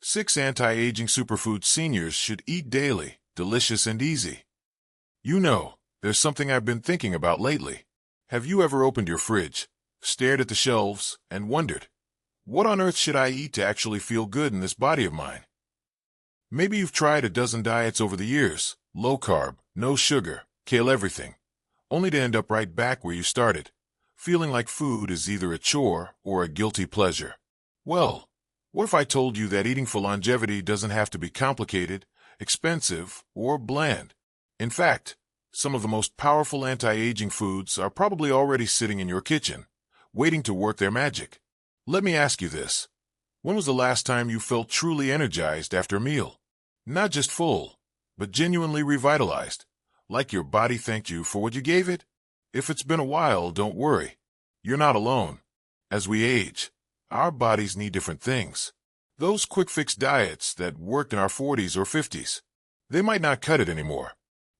6 anti-aging superfoods seniors should eat daily, delicious and easy. You know, there's something I've been thinking about lately. Have you ever opened your fridge, stared at the shelves, and wondered, what on earth should I eat to actually feel good in this body of mine? Maybe you've tried a dozen diets over the years, low carb, no sugar, kale everything, only to end up right back where you started, feeling like food is either a chore or a guilty pleasure. Well, what if I told you that eating for longevity doesn't have to be complicated, expensive, or bland? In fact, some of the most powerful anti-aging foods are probably already sitting in your kitchen, waiting to work their magic. Let me ask you this. When was the last time you felt truly energized after a meal? Not just full, but genuinely revitalized, like your body thanked you for what you gave it? If it's been a while, don't worry. You're not alone. As we age, our bodies need different things. Those quick-fix diets that worked in our 40s or 50s, they might not cut it anymore.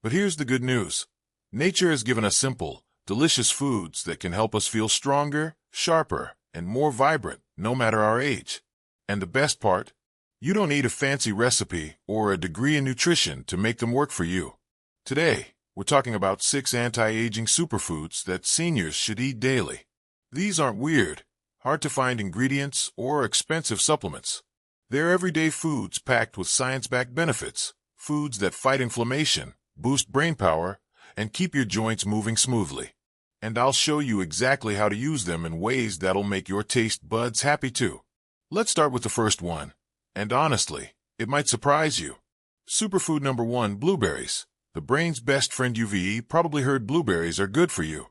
But here's the good news. Nature has given us simple, delicious foods that can help us feel stronger, sharper, and more vibrant, no matter our age. And the best part? You don't need a fancy recipe or a degree in nutrition to make them work for you. Today, we're talking about 6 anti-aging superfoods that seniors should eat daily. These aren't weird, hard-to-find ingredients or expensive supplements. They're everyday foods packed with science-backed benefits, foods that fight inflammation, boost brain power, and keep your joints moving smoothly. And I'll show you exactly how to use them in ways that'll make your taste buds happy too. Let's start with the first one. And honestly, it might surprise you. Superfood number 1, blueberries. The brain's best friend. You've probably heard blueberries are good for you.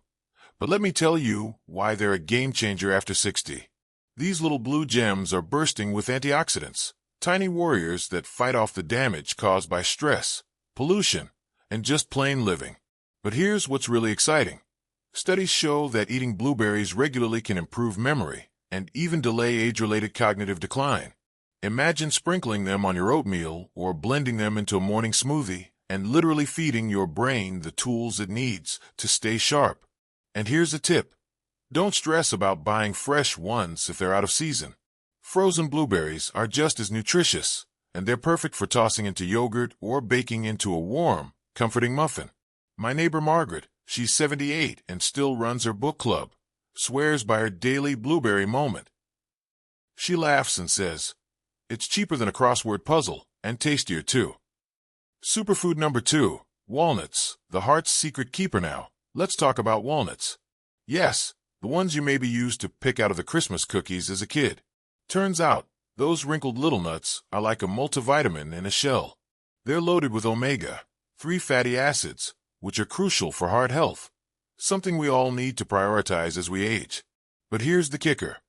But let me tell you why they're a game changer after 60. These little blue gems are bursting with antioxidants, tiny warriors that fight off the damage caused by stress, pollution, and just plain living. But here's what's really exciting. Studies show that eating blueberries regularly can improve memory and even delay age-related cognitive decline. Imagine sprinkling them on your oatmeal or blending them into a morning smoothie and literally feeding your brain the tools it needs to stay sharp. And here's a tip. Don't stress about buying fresh ones if they're out of season. Frozen blueberries are just as nutritious, and they're perfect for tossing into yogurt or baking into a warm, comforting muffin. My neighbor Margaret, she's 78 and still runs her book club, swears by her daily blueberry moment. She laughs and says, "It's cheaper than a crossword puzzle, and tastier too." Superfood number 2, walnuts, the heart's secret keeper. Now, let's talk about walnuts. Yes, the ones you maybe used to pick out of the Christmas cookies as a kid. Turns out, those wrinkled little nuts are like a multivitamin in a shell. They're loaded with omega-3 fatty acids, which are crucial for heart health, something we all need to prioritize as we age. But here's the kicker.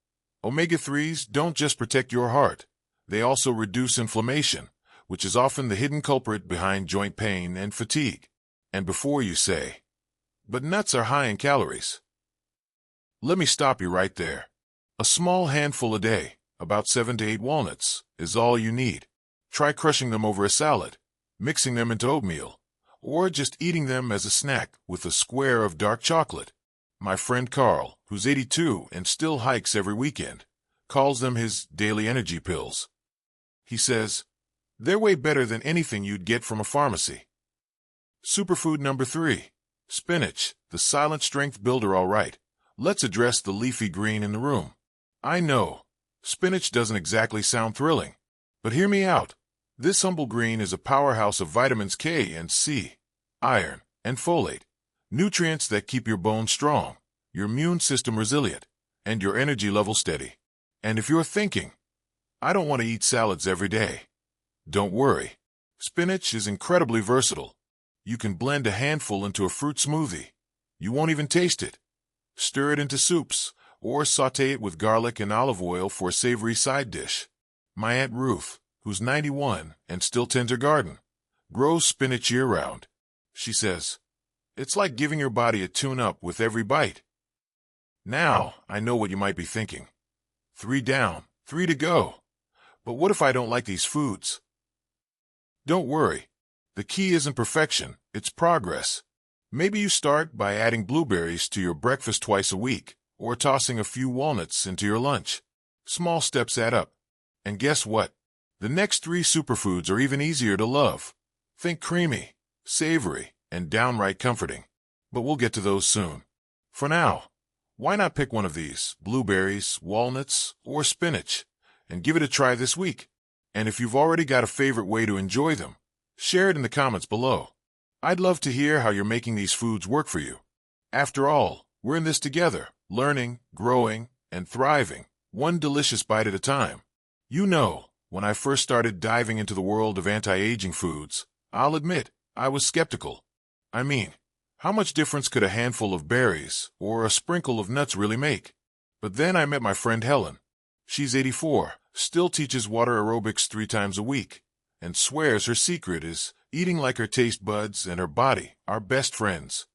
Omega-3s don't just protect your heart. They also reduce inflammation, which is often the hidden culprit behind joint pain and fatigue. And before you say, "But nuts are high in calories," let me stop you right there. A small handful a day, about 7 to 8 walnuts, is all you need. Try crushing them over a salad, mixing them into oatmeal, or just eating them as a snack with a square of dark chocolate. My friend Carl, who's 82 and still hikes every weekend, calls them his daily energy pills. He says, they're way better than anything you'd get from a pharmacy. Superfood number 3, spinach, the silent strength builder. All right, let's address the leafy green in the room. I know, spinach doesn't exactly sound thrilling, but hear me out. This humble green is a powerhouse of vitamins K and C, iron, and folate, nutrients that keep your bones strong, your immune system resilient, and your energy level steady. And if you're thinking, I don't want to eat salads every day, don't worry. Spinach is incredibly versatile. You can blend a handful into a fruit smoothie. You won't even taste it. Stir it into soups, or saute it with garlic and olive oil for a savory side dish. My Aunt Ruth, who's 91 and still tends her garden, grows spinach year-round. She says, it's like giving your body a tune-up with every bite. Now, I know what you might be thinking. 3 down, 3 to go. But what if I don't like these foods? Don't worry. The key isn't perfection, it's progress. Maybe you start by adding blueberries to your breakfast twice a week, or tossing a few walnuts into your lunch. Small steps add up. And guess what? The next three superfoods are even easier to love. Think creamy, savory, and downright comforting. But we'll get to those soon. For now, why not pick one of these, blueberries, walnuts, or spinach, and give it a try this week? And if you've already got a favorite way to enjoy them, share it in the comments below. I'd love to hear how you're making these foods work for you. After all, we're in this together, learning, growing, and thriving, one delicious bite at a time. You know, when I first started diving into the world of anti-aging foods, I'll admit, I was skeptical. I mean, how much difference could a handful of berries or a sprinkle of nuts really make? But then I met my friend Helen. She's 84, still teaches water aerobics 3 times a week, and swears her secret is eating like her taste buds and her body are best friends.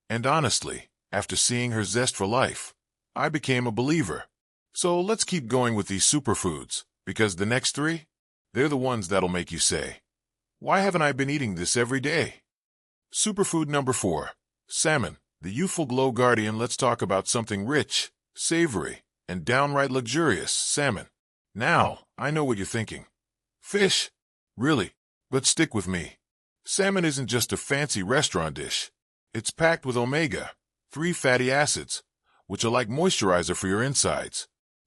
And honestly, after seeing her zest for life, I became a believer. So let's keep going with these superfoods, because the next 3, they're the ones that'll make you say, why haven't I been eating this every day? Superfood number 4, salmon, the youthful glow guardian. Let's talk about something rich, savory, and downright luxurious, salmon. Now, I know what you're thinking. Fish? Really? But stick with me. Salmon isn't just a fancy restaurant dish. It's packed with omega-3 fatty acids, which are like moisturizer for your insides.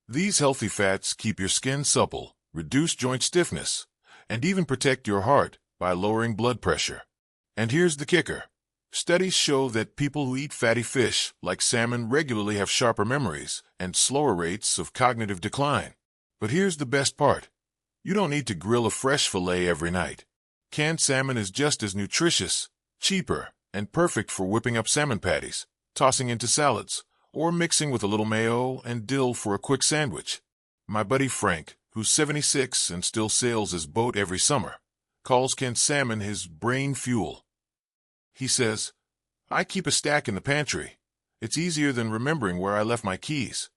These healthy fats keep your skin supple, reduce joint stiffness, and even protect your heart by lowering blood pressure. And here's the kicker. Studies show that people who eat fatty fish, like salmon, regularly have sharper memories and slower rates of cognitive decline. But here's the best part. You don't need to grill a fresh fillet every night. Canned salmon is just as nutritious, cheaper, and perfect for whipping up salmon patties, tossing into salads, or mixing with a little mayo and dill for a quick sandwich. My buddy Frank, who's 76 and still sails his boat every summer, calls canned salmon his brain fuel. He says, I keep a stack in the pantry. It's easier than remembering where I left my keys.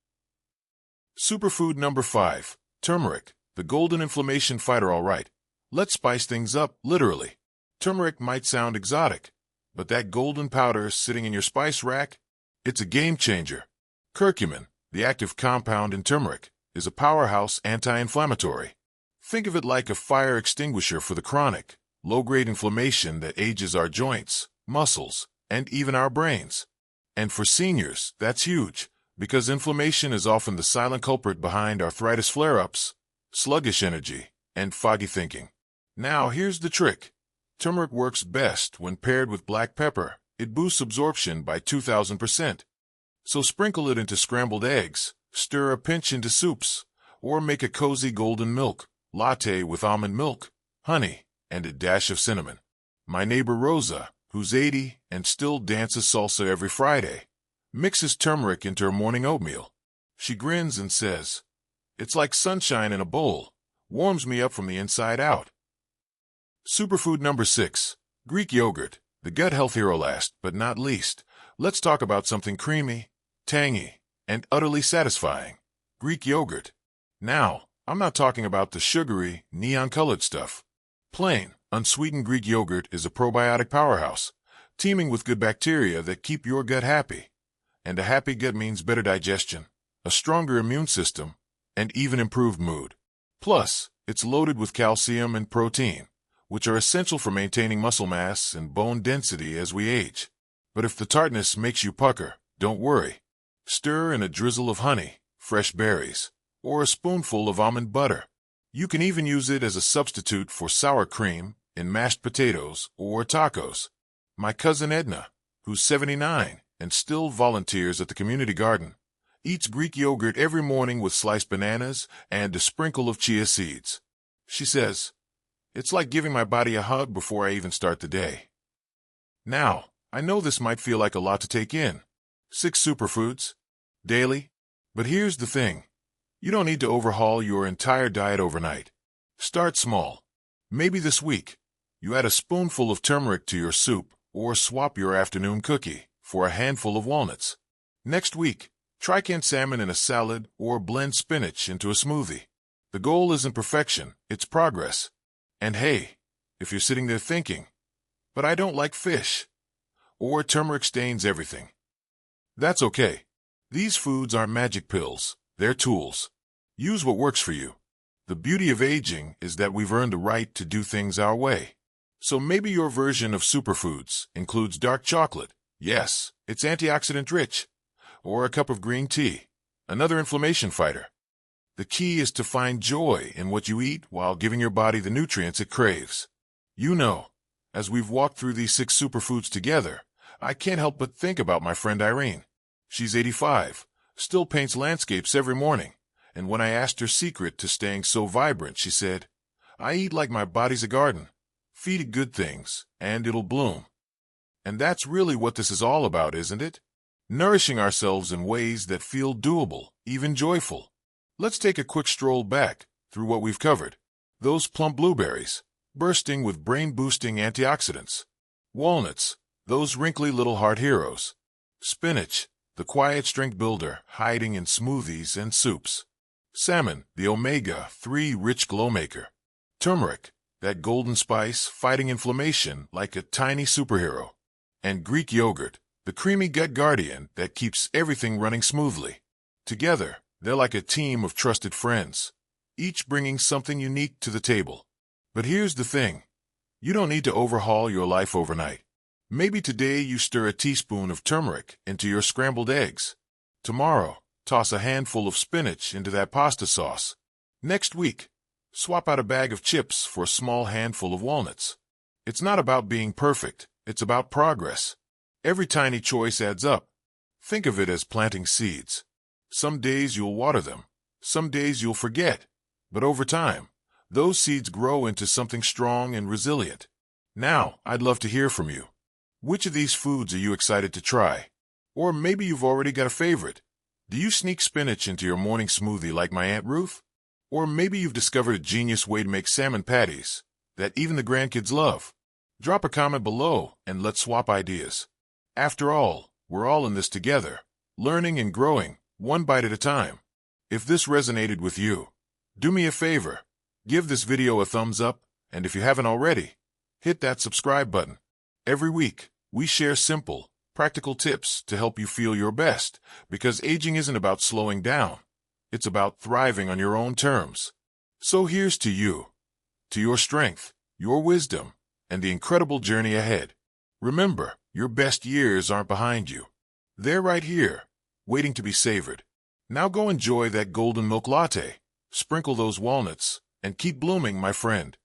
Superfood number 5, turmeric, the golden inflammation fighter. All right, let's spice things up, literally. Turmeric might sound exotic, but that golden powder sitting in your spice rack, it's a game changer. Curcumin, the active compound in turmeric, is a powerhouse anti-inflammatory. Think of it like a fire extinguisher for the chronic, low-grade inflammation that ages our joints, muscles, and even our brains. And for seniors, that's huge, because inflammation is often the silent culprit behind arthritis flare-ups, sluggish energy, and foggy thinking. Now, here's the trick. Turmeric works best when paired with black pepper. It boosts absorption by 2,000%. So sprinkle it into scrambled eggs, stir a pinch into soups, or make a cozy golden milk latte with almond milk, honey, and a dash of cinnamon. My neighbor Rosa, who's 80 and still dances salsa every Friday, mixes turmeric into her morning oatmeal. She grins and says, it's like sunshine in a bowl, warms me up from the inside out. Superfood number 6, Greek yogurt, the gut health hero. Last but not least, let's talk about something creamy, tangy, and utterly satisfying. Greek yogurt. Now, I'm not talking about the sugary, neon-colored stuff. Plain, unsweetened Greek yogurt is a probiotic powerhouse, teeming with good bacteria that keep your gut happy. And a happy gut means better digestion, a stronger immune system, and even improved mood. Plus, it's loaded with calcium and protein, which are essential for maintaining muscle mass and bone density as we age. But if the tartness makes you pucker, don't worry. Stir in a drizzle of honey, fresh berries, or a spoonful of almond butter. You can even use it as a substitute for sour cream in mashed potatoes or tacos. My cousin Edna, who's 79 and still volunteers at the community garden, eats Greek yogurt every morning with sliced bananas and a sprinkle of chia seeds. She says, it's like giving my body a hug before I even start the day. Now, I know this might feel like a lot to take in. 6 superfoods daily. But here's the thing. You don't need to overhaul your entire diet overnight. Start small. Maybe this week, you add a spoonful of turmeric to your soup or swap your afternoon cookie for a handful of walnuts. Next week, try canned salmon in a salad or blend spinach into a smoothie. The goal isn't perfection, it's progress. And hey, if you're sitting there thinking, but I don't like fish, or turmeric stains everything, that's okay. These foods aren't magic pills, they're tools. Use what works for you. The beauty of aging is that we've earned the right to do things our way. So maybe your version of superfoods includes dark chocolate. Yes, it's antioxidant rich. Or a cup of green tea, another inflammation fighter. The key is to find joy in what you eat while giving your body the nutrients it craves. You know, as we've walked through these 6 superfoods together, I can't help but think about my friend Irene. She's 85, still paints landscapes every morning, and when I asked her secret to staying so vibrant, she said, "I eat like my body's a garden. Feed it good things, and it'll bloom." And that's really what this is all about, isn't it? Nourishing ourselves in ways that feel doable, even joyful. Let's take a quick stroll back through what we've covered. Those plump blueberries, bursting with brain-boosting antioxidants. Walnuts, those wrinkly little heart heroes. Spinach, the quiet strength builder hiding in smoothies and soups. Salmon, the omega-3 rich glow maker. Turmeric, that golden spice fighting inflammation like a tiny superhero. And Greek yogurt, the creamy gut guardian that keeps everything running smoothly. Together, they're like a team of trusted friends, each bringing something unique to the table. But here's the thing. You don't need to overhaul your life overnight. Maybe today you stir a teaspoon of turmeric into your scrambled eggs. Tomorrow, toss a handful of spinach into that pasta sauce. Next week, swap out a bag of chips for a small handful of walnuts. It's not about being perfect, it's about progress. Every tiny choice adds up. Think of it as planting seeds. Some days you'll water them, some days you'll forget, but over time, those seeds grow into something strong and resilient. Now, I'd love to hear from you. Which of these foods are you excited to try? Or maybe you've already got a favorite. Do you sneak spinach into your morning smoothie like my Aunt Ruth? Or maybe you've discovered a genius way to make salmon patties that even the grandkids love. Drop a comment below and let's swap ideas. After all, we're all in this together, learning and growing, one bite at a time. If this resonated with you, do me a favor, give this video a thumbs up, and if you haven't already, hit that subscribe button. Every week, we share simple, practical tips to help you feel your best, because aging isn't about slowing down. It's about thriving on your own terms. So here's to you, to your strength, your wisdom, and the incredible journey ahead. Remember, your best years aren't behind you. They're right here, waiting to be savored. Now go enjoy that golden milk latte, sprinkle those walnuts, and keep blooming, my friend.